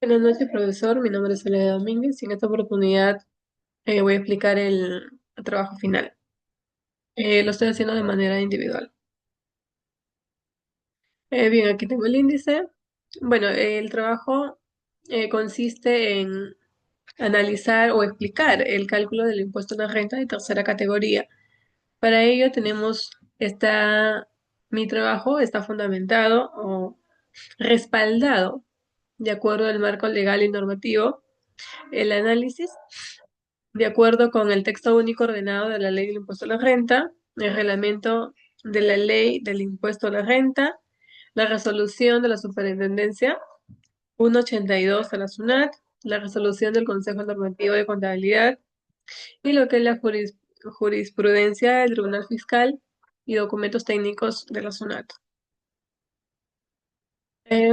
Buenas noches, profesor. Mi nombre es Soledad Domínguez y en esta oportunidad voy a explicar el trabajo final. Lo estoy haciendo de manera individual. Bien, aquí tengo el índice. Bueno, el trabajo consiste en analizar o explicar el cálculo del impuesto a la renta de tercera categoría. Para ello mi trabajo está fundamentado o respaldado de acuerdo al marco legal y normativo. El análisis de acuerdo con el texto único ordenado de la Ley del Impuesto a la Renta, el reglamento de la Ley del Impuesto a la Renta, la resolución de la Superintendencia 182 de la SUNAT, la resolución del Consejo Normativo de Contabilidad y lo que es la jurisprudencia del Tribunal Fiscal y documentos técnicos de la SUNAT.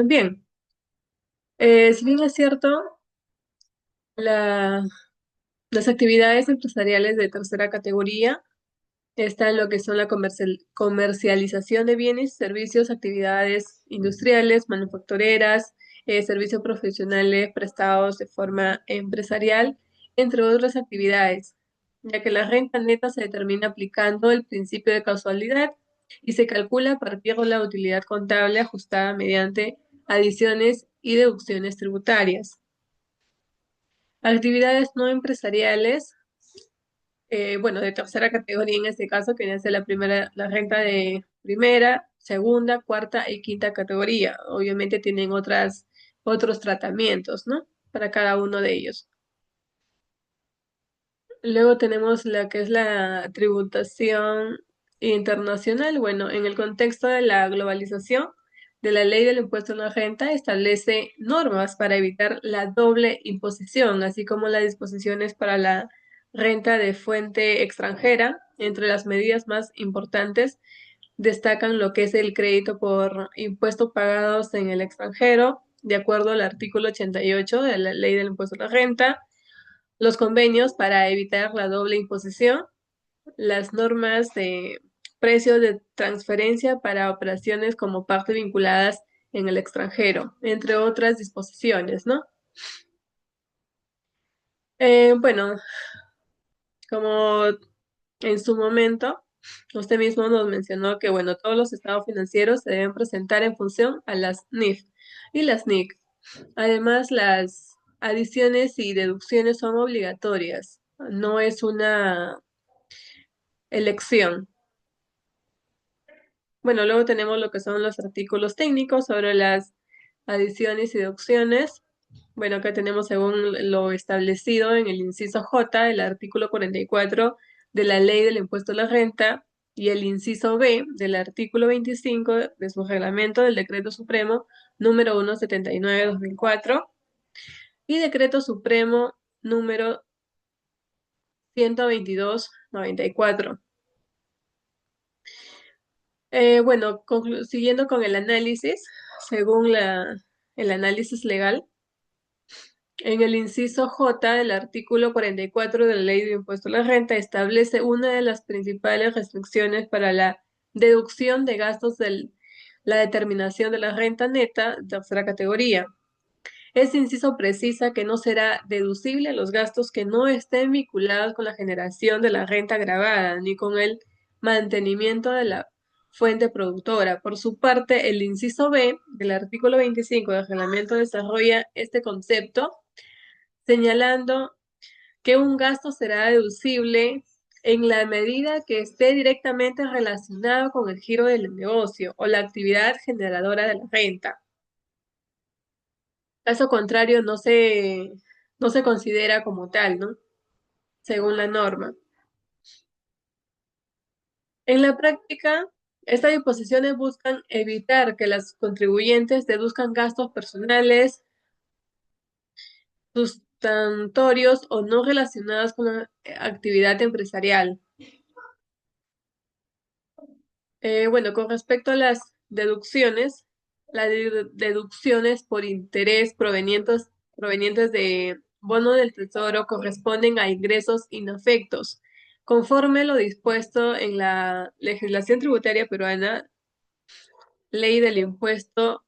Bien, si bien es cierto, la- las actividades empresariales de tercera categoría está en lo que son la comercialización de bienes, servicios, actividades industriales, manufactureras, servicios profesionales prestados de forma empresarial, entre otras actividades, ya que la renta neta se determina aplicando el principio de causalidad y se calcula a partir de la utilidad contable ajustada mediante adiciones y deducciones tributarias. Actividades no empresariales, bueno, de tercera categoría en este caso, que viene a ser la renta de primera, segunda, cuarta y quinta categoría. Obviamente tienen otros tratamientos, ¿no? Para cada uno de ellos. Luego tenemos la que es la tributación internacional. Bueno, en el contexto de la globalización de la ley del impuesto a la renta establece normas para evitar la doble imposición, así como las disposiciones para la renta de fuente extranjera. Entre las medidas más importantes destacan lo que es el crédito por impuestos pagados en el extranjero, de acuerdo al artículo 88 de la ley del impuesto a la renta, los convenios para evitar la doble imposición, las normas de precios de transferencia para operaciones como parte vinculadas en el extranjero, entre otras disposiciones, ¿no? Bueno, como en su momento, usted mismo nos mencionó que, bueno, todos los estados financieros se deben presentar en función a las NIF y las NIC. Además, las adiciones y deducciones son obligatorias, no es una elección. Bueno, luego tenemos lo que son los artículos técnicos sobre las adiciones y deducciones. Bueno, acá tenemos según lo establecido en el inciso J del artículo 44 de la Ley del Impuesto a la Renta y el inciso B del artículo 25 de su reglamento del Decreto Supremo número 179/2004 y Decreto Supremo número 122/94. Bueno, siguiendo con el análisis, según el análisis legal, en el inciso J del artículo 44 de la Ley de Impuesto a la Renta establece una de las principales restricciones para la deducción de gastos de la determinación de la renta neta, tercera categoría. Este inciso precisa que no será deducible los gastos que no estén vinculados con la generación de la renta gravada ni con el mantenimiento de la fuente productora. Por su parte, el inciso B del artículo 25 del reglamento desarrolla este concepto, señalando que un gasto será deducible en la medida que esté directamente relacionado con el giro del negocio o la actividad generadora de la renta. Caso contrario, no se considera como tal, ¿no? Según la norma. En la práctica, estas disposiciones buscan evitar que los contribuyentes deduzcan gastos personales, sustantorios o no relacionados con la actividad empresarial. Bueno, con respecto a las deducciones, deducciones por interés provenientes de bono del tesoro corresponden a ingresos inafectos. Conforme lo dispuesto en la legislación tributaria peruana, ley del impuesto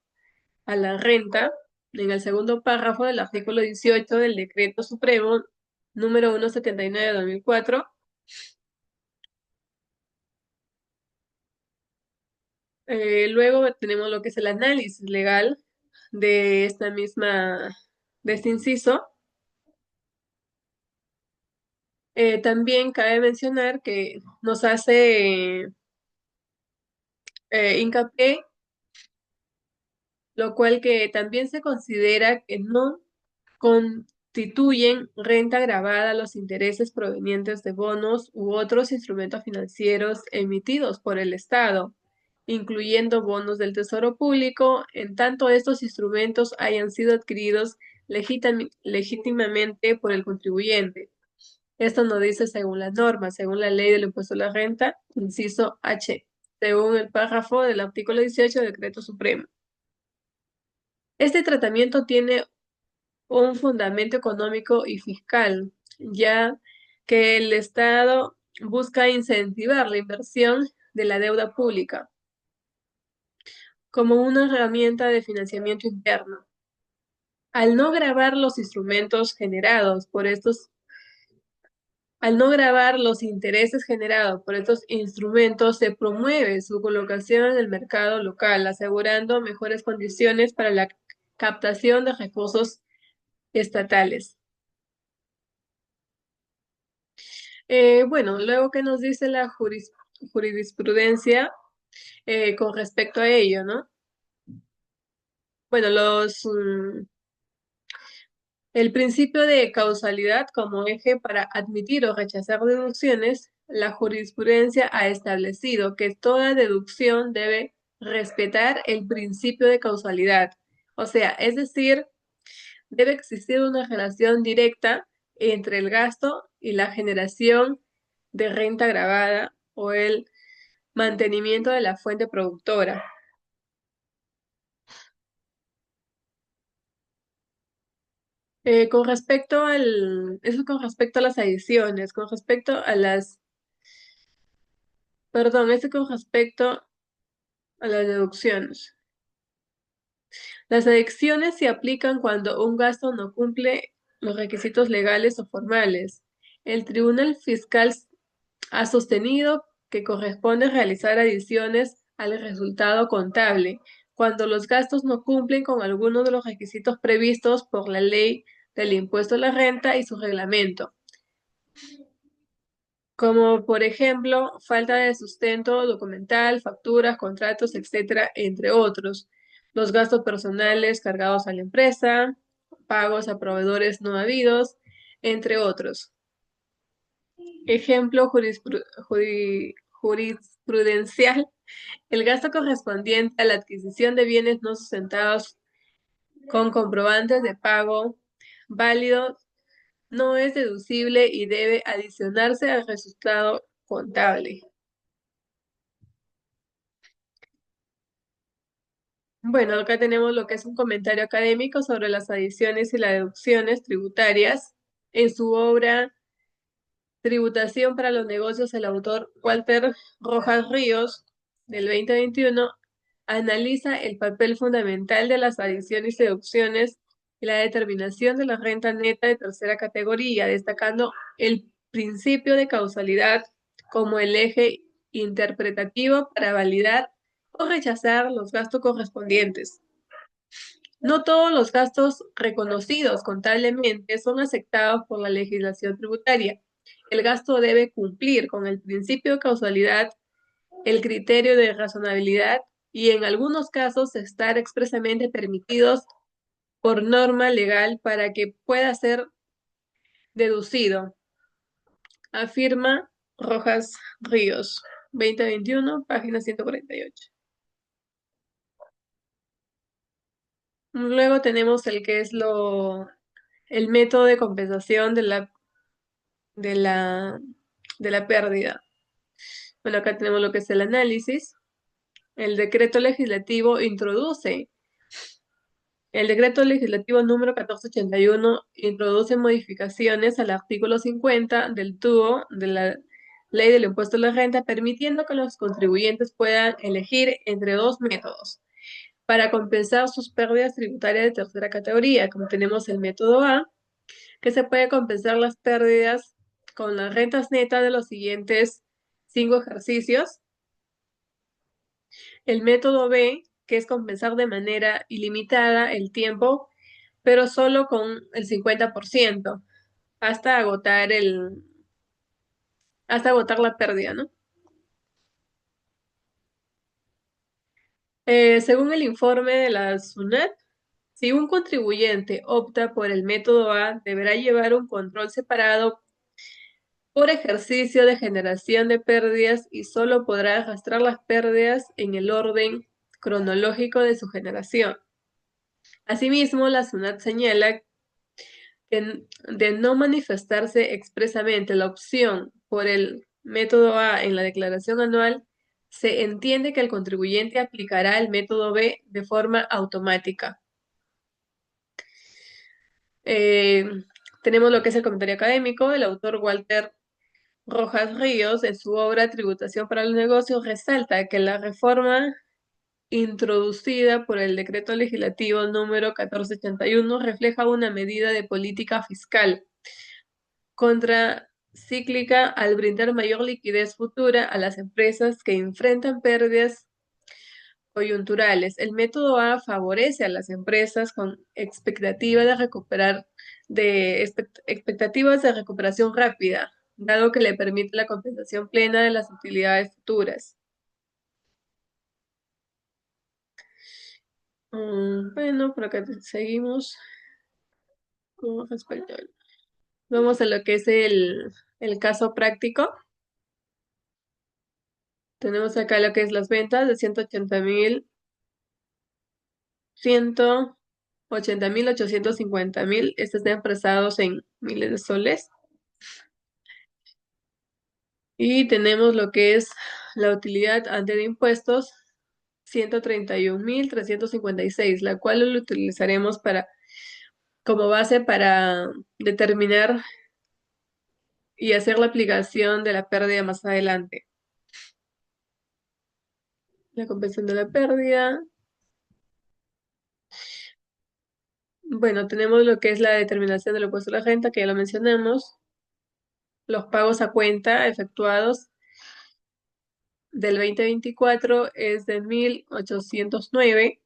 a la renta, en el segundo párrafo del artículo 18 del Decreto Supremo número 179 de 2004. Luego tenemos lo que es el análisis legal de de este inciso. También cabe mencionar que nos hace hincapié, lo cual que también se considera que no constituyen renta grabada los intereses provenientes de bonos u otros instrumentos financieros emitidos por el Estado, incluyendo bonos del Tesoro Público, en tanto estos instrumentos hayan sido adquiridos legítimamente por el contribuyente. Esto nos dice según la norma, según la ley del impuesto a la renta, inciso H, según el párrafo del artículo 18 del Decreto Supremo. Este tratamiento tiene un fundamento económico y fiscal, ya que el Estado busca incentivar la inversión de la deuda pública como una herramienta de financiamiento interno. Al no gravar los instrumentos generados por estos, al no gravar los intereses generados por estos instrumentos, se promueve su colocación en el mercado local, asegurando mejores condiciones para la captación de recursos estatales. Bueno, luego que nos dice la jurisprudencia con respecto a ello, ¿no? Bueno, el principio de causalidad como eje para admitir o rechazar deducciones, la jurisprudencia ha establecido que toda deducción debe respetar el principio de causalidad. O sea, es decir, debe existir una relación directa entre el gasto y la generación de renta grabada o el mantenimiento de la fuente productora. Eso con respecto a las adiciones, con respecto a eso con respecto a las deducciones. Las deducciones se aplican cuando un gasto no cumple los requisitos legales o formales. El Tribunal Fiscal ha sostenido que corresponde realizar adiciones al resultado contable cuando los gastos no cumplen con alguno de los requisitos previstos por la ley del impuesto a la renta y su reglamento, como por ejemplo falta de sustento documental, facturas, contratos, etcétera, entre otros. Los gastos personales cargados a la empresa, pagos a proveedores no habidos, entre otros. Ejemplo jurisprudencial: el gasto correspondiente a la adquisición de bienes no sustentados con comprobantes de pago válidos no es deducible y debe adicionarse al resultado contable. Bueno, acá tenemos lo que es un comentario académico sobre las adiciones y las deducciones tributarias. En su obra Tributación para los negocios, el autor Walter Rojas Ríos, del 2021, analiza el papel fundamental de las adiciones y deducciones y la determinación de la renta neta de tercera categoría, destacando el principio de causalidad como el eje interpretativo para validar o rechazar los gastos correspondientes. No todos los gastos reconocidos contablemente son aceptados por la legislación tributaria. El gasto debe cumplir con el principio de causalidad, el criterio de razonabilidad y en algunos casos estar expresamente permitidos por norma legal para que pueda ser deducido, afirma Rojas Ríos, 2021, página 148. Luego tenemos el que es el método de compensación de la, de la pérdida. Bueno, acá tenemos lo que es el análisis. El decreto legislativo número 1481 introduce modificaciones al artículo 50 del TUO de la Ley del Impuesto a la Renta, permitiendo que los contribuyentes puedan elegir entre dos métodos: para compensar sus pérdidas tributarias de tercera categoría, como tenemos el método A, que se puede compensar las pérdidas con las rentas netas de los siguientes 5 ejercicios. El método B, que es compensar de manera ilimitada el tiempo, pero solo con el 50%, hasta agotar hasta agotar la pérdida, ¿no? Según el informe de la SUNAT, si un contribuyente opta por el método A, deberá llevar un control separado por ejercicio de generación de pérdidas y solo podrá arrastrar las pérdidas en el orden cronológico de su generación. Asimismo, la SUNAT señala que de no manifestarse expresamente la opción por el método A en la declaración anual, se entiende que el contribuyente aplicará el método B de forma automática. Eh, Tenemos lo que es el comentario académico. El autor Walter Rojas Ríos, en su obra Tributación para los Negocios, resalta que la reforma introducida por el Decreto Legislativo número 1481 refleja una medida de política fiscal contracíclica al brindar mayor liquidez futura a las empresas que enfrentan pérdidas coyunturales. El método A favorece a las empresas con expectativas de recuperación rápida, dado que le permite la compensación plena de las utilidades futuras. Bueno, por acá seguimos con respecto. Vamos a lo que es el caso práctico. Tenemos acá lo que es las ventas de 180.850.000. Estos están expresados en miles de soles. Y tenemos lo que es la utilidad antes de impuestos, 131.356, la cual lo utilizaremos como base para determinar y hacer la aplicación de la pérdida más adelante. La compensación de la pérdida. Bueno, tenemos lo que es la determinación del impuesto a la renta, que ya lo mencionamos. Los pagos a cuenta efectuados del 2024 es de 1.809.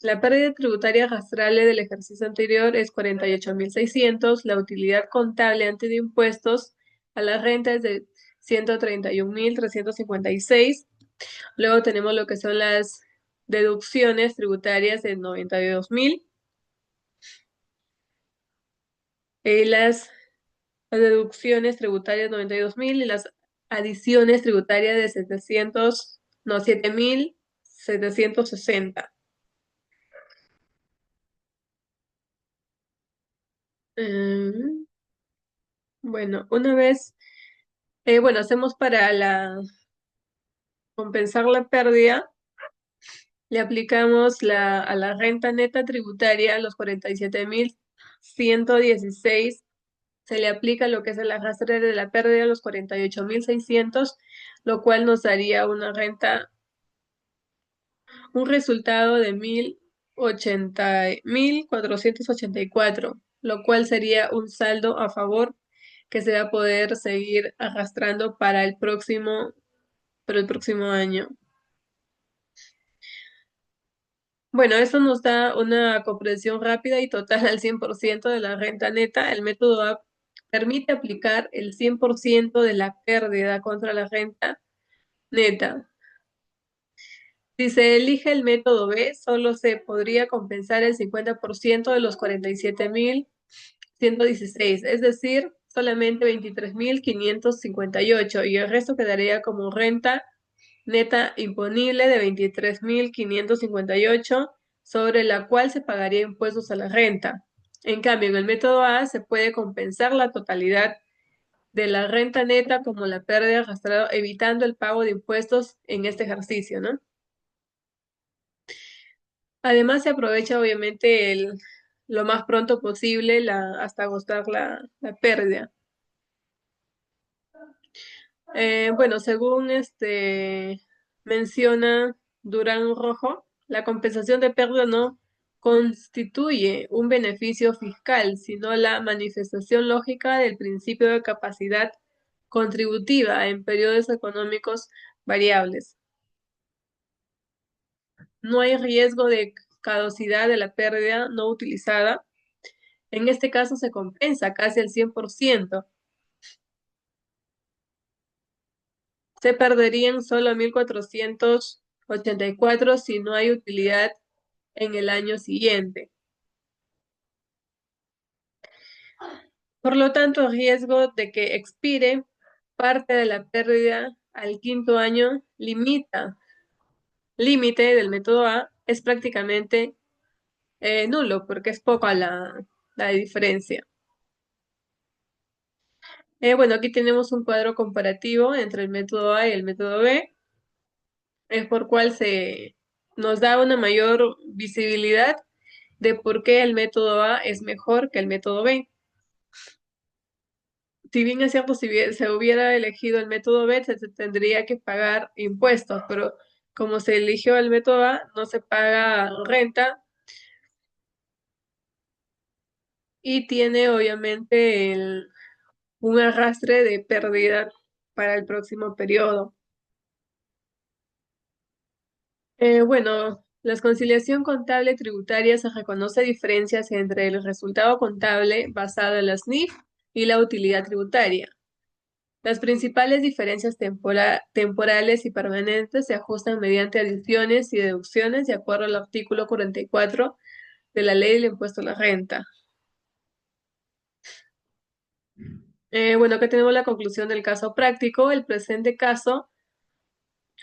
La pérdida tributaria arrastrable del ejercicio anterior es 48.600. La utilidad contable antes de impuestos a la renta es de 131.356. Luego tenemos lo que son las deducciones tributarias de 92.000. Las deducciones tributarias 92.000 y las adiciones tributarias de 7.760. Mm, bueno, bueno, hacemos para compensar la pérdida, le aplicamos a la renta neta tributaria los 47.116. Se le aplica lo que es el arrastre de la pérdida, los 48.600, lo cual nos daría un resultado de 1.484, lo cual sería un saldo a favor que se va a poder seguir arrastrando para el próximo año. Bueno, eso nos da una comprensión rápida y total al 100% de la renta neta. El método A permite aplicar el 100% de la pérdida contra la renta neta. Si se elige el método B, solo se podría compensar el 50% de los 47.116, es decir, solamente 23.558, y el resto quedaría como renta neta imponible de 23.558, sobre la cual se pagaría impuestos a la renta. En cambio, en el método A se puede compensar la totalidad de la renta neta como la pérdida arrastrada, evitando el pago de impuestos en este ejercicio, ¿no? Además, se aprovecha obviamente lo más pronto posible hasta agotar la pérdida. Bueno, según menciona Durán Rojo, la compensación de pérdida no constituye un beneficio fiscal, sino la manifestación lógica del principio de capacidad contributiva en periodos económicos variables. No hay riesgo de caducidad de la pérdida no utilizada. En este caso se compensa casi al 100%. Se perderían solo 1.484 si no hay utilidad en el año siguiente. Por lo tanto, el riesgo de que expire parte de la pérdida al quinto año límite del método A es prácticamente nulo porque es poca la diferencia. Bueno, aquí tenemos un cuadro comparativo entre el método A y el método B, es por cual se nos da una mayor visibilidad de por qué el método A es mejor que el método B. Si bien es cierto, si se hubiera elegido el método B, se tendría que pagar impuestos, pero como se eligió el método A, no se paga renta y tiene obviamente un arrastre de pérdida para el próximo periodo. Bueno, la conciliación contable tributaria se reconoce diferencias entre el resultado contable basado en las NIF y la utilidad tributaria. Las principales diferencias temporales y permanentes se ajustan mediante adiciones y deducciones de acuerdo al artículo 44 de la Ley del Impuesto a la Renta. Bueno, acá tenemos la conclusión del caso práctico. El presente caso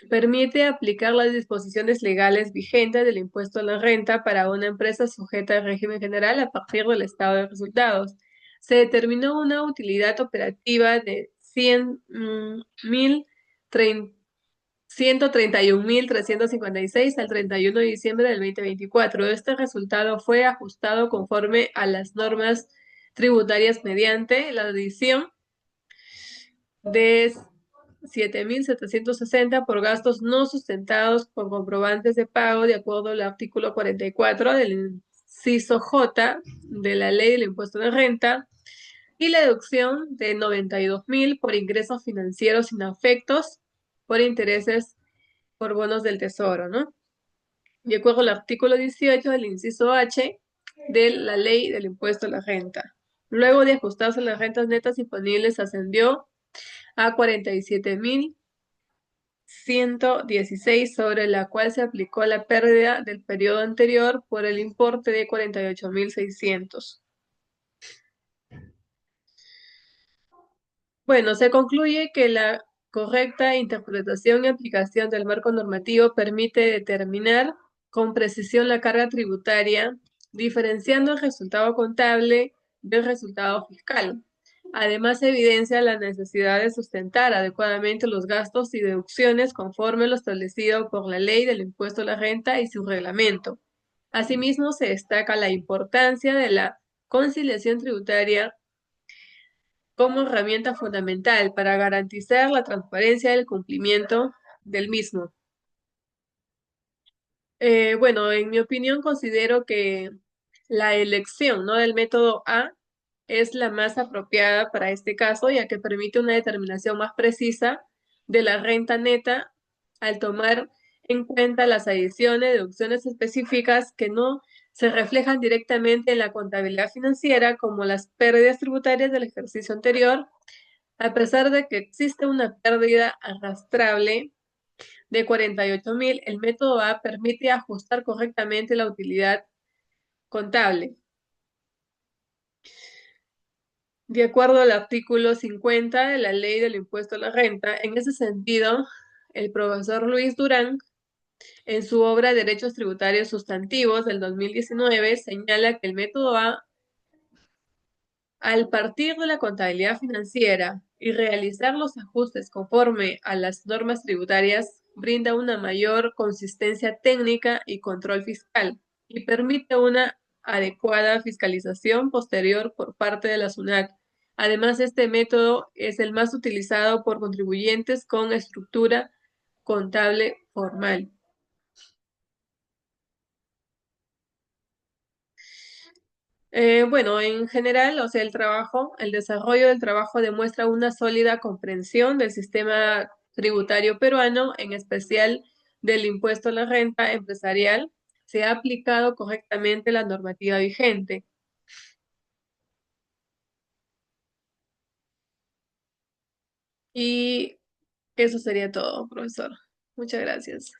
permite aplicar las disposiciones legales vigentes del impuesto a la renta para una empresa sujeta al régimen general a partir del estado de resultados. Se determinó una utilidad operativa de 131.356 al 31 de diciembre del 2024. Este resultado fue ajustado conforme a las normas tributarias mediante la adición de 7.760 por gastos no sustentados por comprobantes de pago de acuerdo al artículo 44 del inciso J de la Ley del Impuesto de Renta y la deducción de 92.000 por ingresos financieros inafectos por intereses por bonos del Tesoro, ¿no? De acuerdo al artículo 18 del inciso H de la Ley del Impuesto a la Renta. Luego de ajustarse las rentas netas disponibles, ascendió a 47.116, sobre la cual se aplicó la pérdida del periodo anterior por el importe de 48.600. Bueno, se concluye que la correcta interpretación y aplicación del marco normativo permite determinar con precisión la carga tributaria, diferenciando el resultado contable del resultado fiscal. Además, evidencia la necesidad de sustentar adecuadamente los gastos y deducciones conforme lo establecido por la Ley del Impuesto a la Renta y su reglamento. Asimismo, se destaca la importancia de la conciliación tributaria como herramienta fundamental para garantizar la transparencia del cumplimiento del mismo. Bueno, en mi opinión considero que la elección, ¿no?, del método A es la más apropiada para este caso, ya que permite una determinación más precisa de la renta neta al tomar en cuenta las adiciones, deducciones específicas que no se reflejan directamente en la contabilidad financiera, como las pérdidas tributarias del ejercicio anterior, a pesar de que existe una pérdida arrastrable de 48.000, el método A permite ajustar correctamente la utilidad contable. De acuerdo al artículo 50 de la Ley del Impuesto a la Renta, en ese sentido, el profesor Luis Durán, en su obra Derechos Tributarios Sustantivos del 2019, señala que el método A, al partir de la contabilidad financiera y realizar los ajustes conforme a las normas tributarias, brinda una mayor consistencia técnica y control fiscal y permite una adecuada fiscalización posterior por parte de la SUNAT. Además, este método es el más utilizado por contribuyentes con estructura contable formal. Bueno, en general, o sea, el desarrollo del trabajo demuestra una sólida comprensión del sistema tributario peruano, en especial del impuesto a la renta empresarial. Se ha aplicado correctamente la normativa vigente. Y eso sería todo, profesor. Muchas gracias.